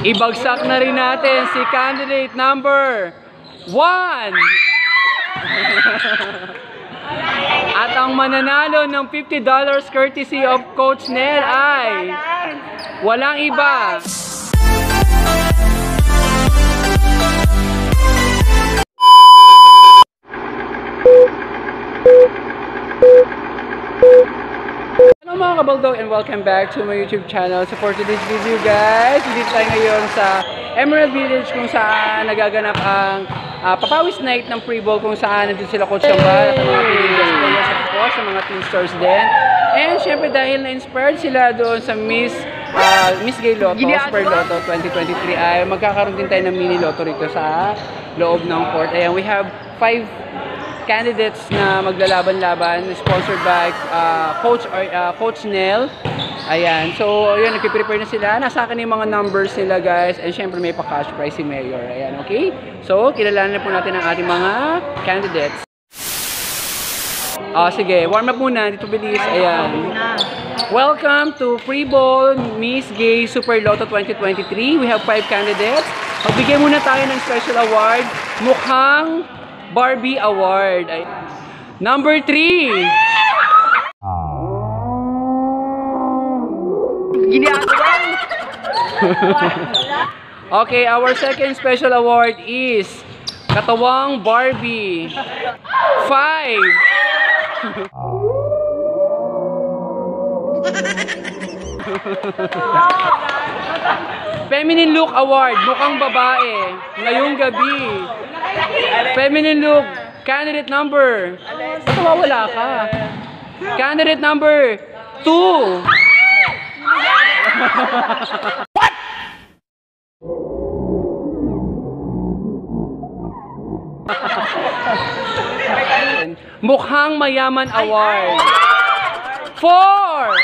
Ibagsak na rin natin si candidate number 1. At ang mananalo ng $50 courtesy of Coach Nel ay walang iba. Hello mga kabaldog and welcome back to my YouTube channel. So for today's video guys, dito tayo ngayon sa Emerald Village kung saan nagaganap ang Papawis Night ng Pre-Ball, kung saan nandun sila Coach Kambal at ang mga Pilipinas players of course, sa mga team stars din. And syempre dahil na-inspired sila doon sa Miss Gay Lotto, Super Lotto 2023 ay magkakaroon din tayo ng mini lotto rito sa loob ng court. Ayan, we have 5 candidates na maglalaban-laban, sponsored by Coach Nel. Ayan, so yun, nagpiprepare na sila. Nasa akin yung mga numbers nila guys, and syempre may pa-cash prize si Mayor. Ayan, okay? So, kilalanin na po natin ang ating mga candidates. Sige, warm up muna, dito bilis. Ayan. Welcome to Pre-Ball Miss Gay Super Lotto 2023. We have 5 candidates. Magbigay muna tayo ng special award, Mukhang Barbie Award. Number 3. Okay, our second special award is Katawang Barbie. 5. Feminine Look Award, mukhang babae, ngayong gabi. Feminine Look, candidate number. Ba't wala ka? Candidate number 2. What? Mukhang Mayaman Award. 4.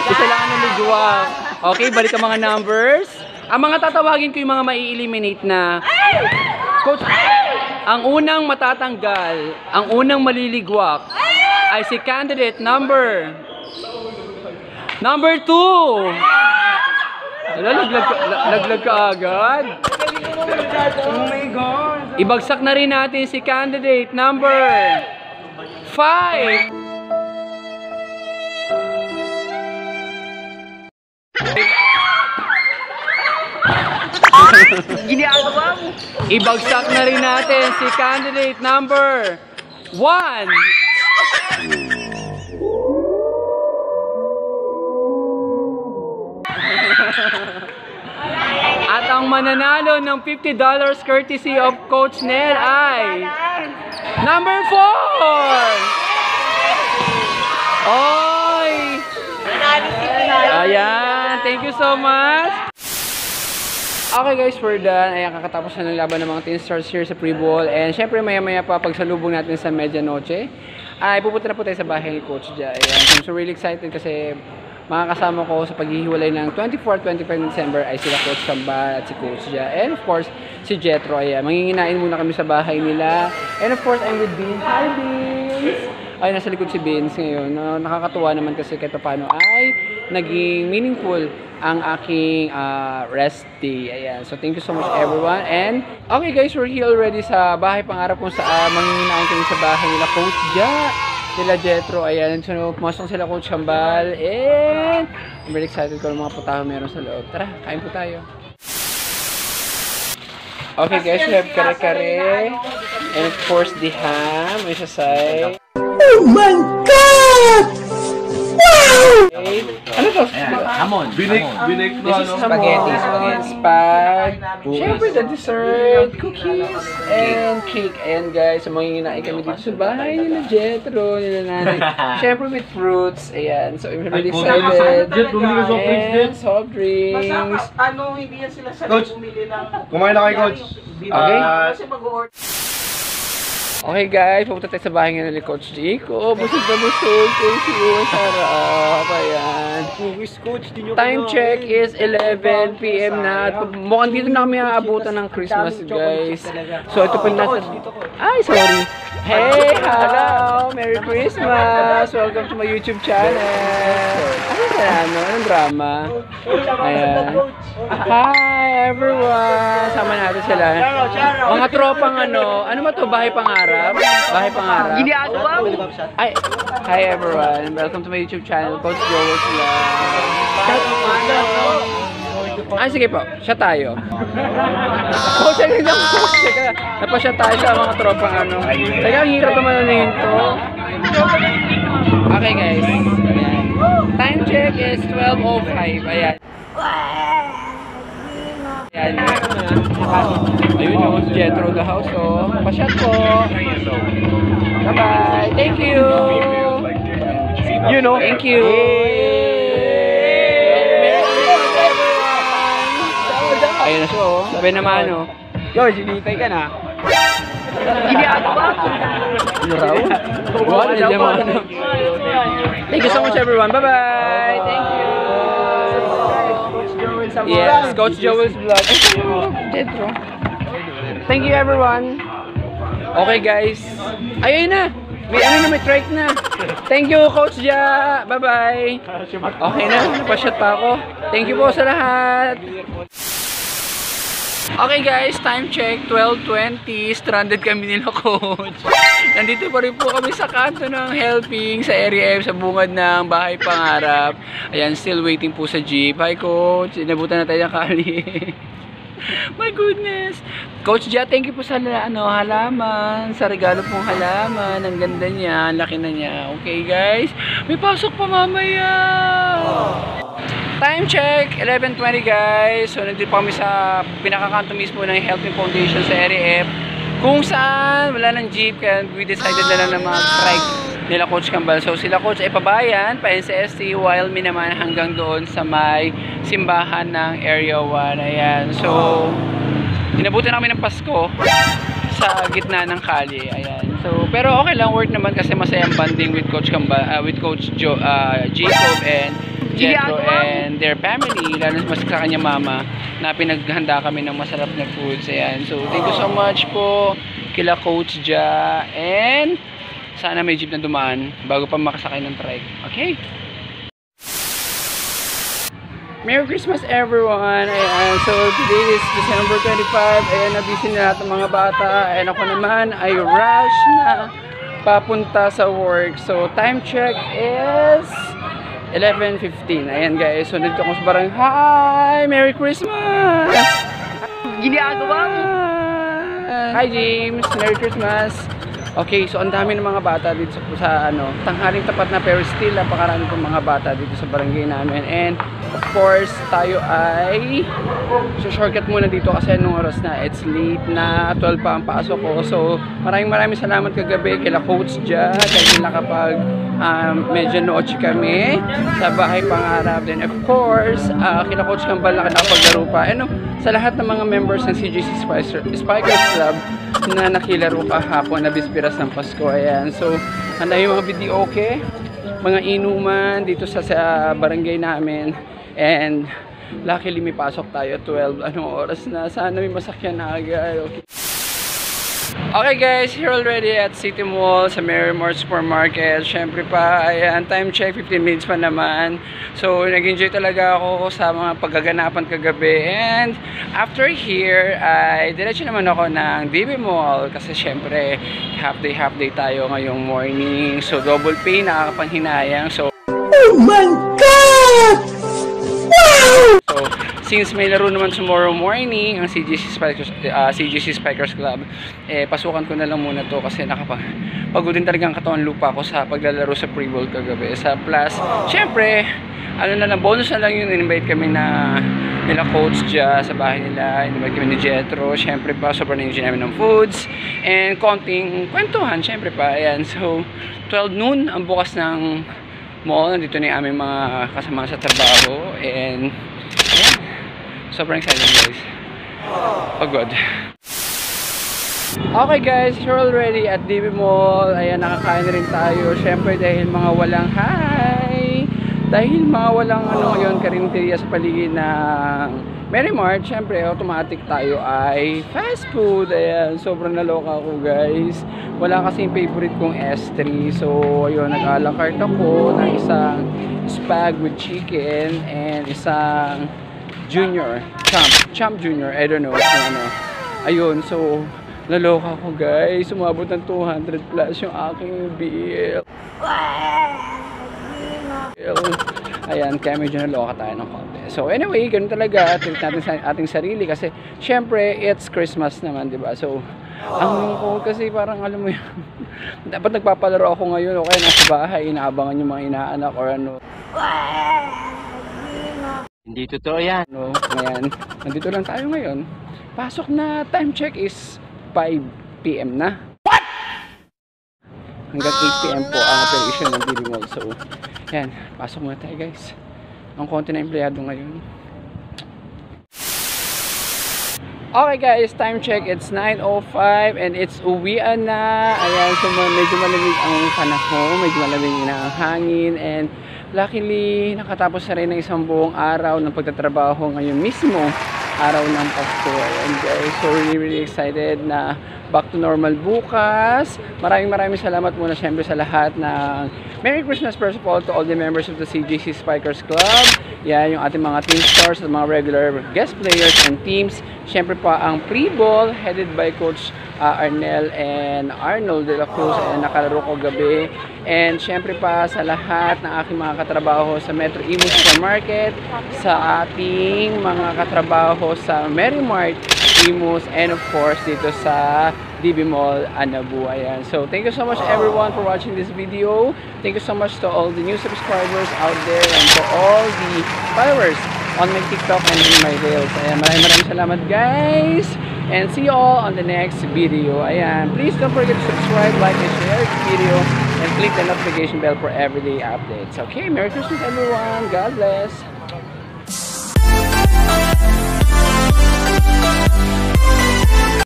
Isa lang ang naliguwang. Okay, balik ang mga numbers. Ang mga tatawagin ko yung mga mai-eliminate na. Coach, ang unang matatanggal, ang unang maliligwak ay si candidate number 2. Laglag ka agad. Oh my God. Ibagsak na rin natin si candidate number 5. Ibagsak na rin natin si candidate number 1. At ang mananalo ng $50 courtesy of Coach Nel ay number 4. Oy! Ayan, thank you so much. Okay guys, we're done. Ayan, kakatapos na ng laban ng mga Teen Stars here sa Pre-Ball. And syempre maya-maya pa pagsalubong natin sa medianoche, ay pupunta na po tayo sa bahay ni Coach Ja. Ayan, I'm so really excited kasi makakasama ko sa paghihiwalay ng 24-25 December ay sila Coach Kambal at si Coach Ja. And of course, si Jetro. Ayan, manginginain muna kami sa bahay nila. And of course, I'm with Beans. Hi Beans! Ay, nasa likod si Beans ngayon. Nakakatuwa naman kasi kahit paano ay naging meaningful ang aking rest day. Ayan. So, thank you so much everyone. And, okay guys, we're here already sa bahay pangarap kung saan manginginain kami sa bahay nila Coach Ja, nila Jetro. Ayan. So, pumasok sila Coach Kambal. And, I'm very excited kung mga putahe meron sa loob. Tara, kain po tayo. Okay guys, we have kare-kare. And of course, the ham. May sasay. Oh my God! Wow! Okay. Ano to? Hamon. Binig na spaghetti. Siyempre, the dessert, cookies, and cake. And guys, manginginain kami dito sa bahay nila Jetro, nila nanay. Siyempre with fruits. Ayan. So, I'm really excited. And soft drinks. Hindi yan sila sa bumili ng... Kumain na kayo, Coach. Okay. Kasi mag-order. Okay guys, pupunta tayo sa bahay nga ni Coach Jico. Busog na busog. Thank you. Sarap. Ayan. Time check is 11 PM na. At mukhang dito na kami aabutan ng Christmas guys. So ito po nasa... Ay, sorry. Hey, hello! Merry Christmas! Welcome to my YouTube channel. Ano? Anong drama? Ayan. Hi everyone! Sama natin sila. Mga tropang ano ba to? Bahay Pangarap? Bahay Pangarap? Ay, hi everyone! Welcome to my YouTube channel, Coach Joel Vlog. Ay, sige po. Siya tayo. Coach, sige na. Napasya tayo sa mga tropang ano. Teka, ang hirap naman ano yun to. Okay guys. Ayan. Time check is 12:05. Ayan. Ayan. Ayun yung Jetro the house. Oh. Pasyat po. Bye-bye. Thank you. You know. Thank you. Ayun na siya, oh. Sabi naman, oh. Yo, ginitay ka na. Hindi ako ba? Ano raw? What? Hindi naman. Thank you so much, everyone. Bye-bye. Thank you. Yes, Coach Joel's Vlog. Thank you, everyone. Okay, guys. Ayun na. May trike na. Thank you, Coach Ja. Bye-bye. Okay na. Napashot pa ako. Thank you po sa lahat. Okay guys, time check, 12:20. Stranded kami nila, Coach. Nandito pa rin po kami sa kanto ng helping sa Area F sa bungad ng Bahay Pangarap. Ayan, still waiting po sa jeep. Hi, Coach. Inabutan na tayo ng kali. My goodness. Coach Ja, thank you po sa halaman. Sa regalo pong halaman. Ang ganda niya. Ang laki na niya. Okay guys. May pasok pa mamaya. Time check, 11:20 guys. So nandito pa kami sa pinakakanto mismo ng Helping Foundation sa Area F. Kung saan wala ng jeep, kaya we decided na lang na mag-trike nila Coach Kambal. So sila Coach ay pabayan, pa-NCST, while me naman hanggang doon sa may simbahan ng Area 1. Ayan. So inabutan kami ng Pasko sa gitna ng kalye. Ayan. So pero okay lang, work naman kasi masayang banding with Coach Kambal, with Coach Jacob and Jetro and their family, lalo mas sa kanya mama, na pinaghanda kami ng masarap na foods. Ayan. So thank you so much po kila Coach Ja, and sana may jeep na dumaan bago pa makasakay ng trike. Okay? Merry Christmas everyone! Ayan. So today is December 25. Ayan, na-busy na lahat ng mga bata. And ako naman ay rush na papunta sa work. So time check is 11:15. Ayan guys, so dito ako sa barangay. Hi! Merry Christmas! Ginagawa mo? Hi James! Merry Christmas! Okay, so ang dami ng mga bata dito sa tanghaling tapat na, pero still napakarami pong mga bata dito sa barangay namin. And of course, tayo ay shortcut muna dito kasi anong oras na? It's late na, 12 pa ang pasok ko. So maraming salamat kagabi kila Coach Ja dahil nakapag medyo noche kami sa Bahay Pangarap. Then of course, kila Coach Kambal na nakapaglaro pa. And sa lahat ng mga members ng CGC Spikers Club na nakilaro kahapon na bispiras ng Pasko. Ayan. So, handa yung mga videoke, mga inuman dito sa barangay namin. And luckily may pasok tayo 12. Anong oras na? Sana may masakyan na agad. Okay. Okay guys, here already at City Mall sa Merrimore Supermarket. Syempre pa, ayan, time check, 15 minutes pa naman. So, nag-enjoy talaga ako sa mga paggaganapan kagabi. And after here, ay diretso naman ako ng DB Mall. Kasi syempre, half day tayo ngayong morning. So, double pay, nakakapanghinayang. So, oh my God! Wow! So, since may laro naman tomorrow morning ang CGC Spikers Club, pasukan ko na lang muna to kasi pagod din talagang katawan lupa ako sa paglalaro sa pre-ball kagabi. Sa plus, syempre, bonus na lang yun. Invite kami nila Coach Ja sa bahay nila. Invite kami ni Jetro. Syempre pa, sobrang na-enjoy namin ng foods and konting kwentuhan. Syempre pa, ayan. So, 12 noon ang bukas ng mall. Nandito na yung aming mga kasama sa trabaho. And ayan, sobrang excited guys. Pagod. Okay guys, we're already at DB Mall. Ayan, nakakain rin tayo. Syempre dahil mga walang ngayon karinderya sa paligid ng Mary Mart, syempre, automatic tayo ay fast food. Ayan, sobrang naloka ako guys. Wala kasing favorite kong S3. So, ayun, nag-a la carte ako ng isang spag with chicken and isang junior, champ junior, I don't know, ano. Ayun, so, naloka ko guys. Sumabot ng 200 plus yung aking bill. Ayan, kaya medyo naloka tayo ng konti. So anyway, ganun talaga, treat natin sa ating sarili kasi syempre, it's Christmas naman, di ba? So, ang lungkot kasi parang alam mo yun, dapat nagpapalaro ako ngayon o kaya nasa bahay, inaabangan yung mga inaanak or ano. Hindi totoo yan. No, ngayon, nandito lang tayo ngayon. Pasok na, time check is 5 PM na. What? Hanggang 8 PM po ang operation ng DB Mall. So, yan, pasok muna tayo guys. Ang konti na empleyado ngayon. Okay guys, time check. It's 9:05 and it's uwian na. Ayan, so medyo malamig ang panahon, medyo malamig na ang hangin and luckily, nakatapos na rin ng isang buong araw ng pagtatrabaho ngayon mismo, araw ng Pasko. Ayan guys, so really excited na back to normal bukas. Maraming salamat muna syempre sa lahat ng Merry Christmas first of all to all the members of the CGC Spikers Club. Yan, yung ating mga team stars at mga regular guest players and teams. Syempre pa ang pre-ball headed by Coach Arnel and Arnold de la Cruz na nakalaro ko gabi. And syempre pa sa lahat ng aking mga katrabaho sa Metro Imus Supermarket, sa ating mga katrabaho sa Mary Mart, Imus, and of course dito sa DB Mall, Anabu. Ayan. So thank you so much everyone for watching this video. Thank you so much to all the new subscribers out there and to all the followers on my TikTok and in my Reels. Ayan, maraming salamat guys. And see you all on the next video. Ayan, please don't forget to subscribe, like, and share this video. And click the notification bell for everyday updates. Okay, Merry Christmas everyone. God bless.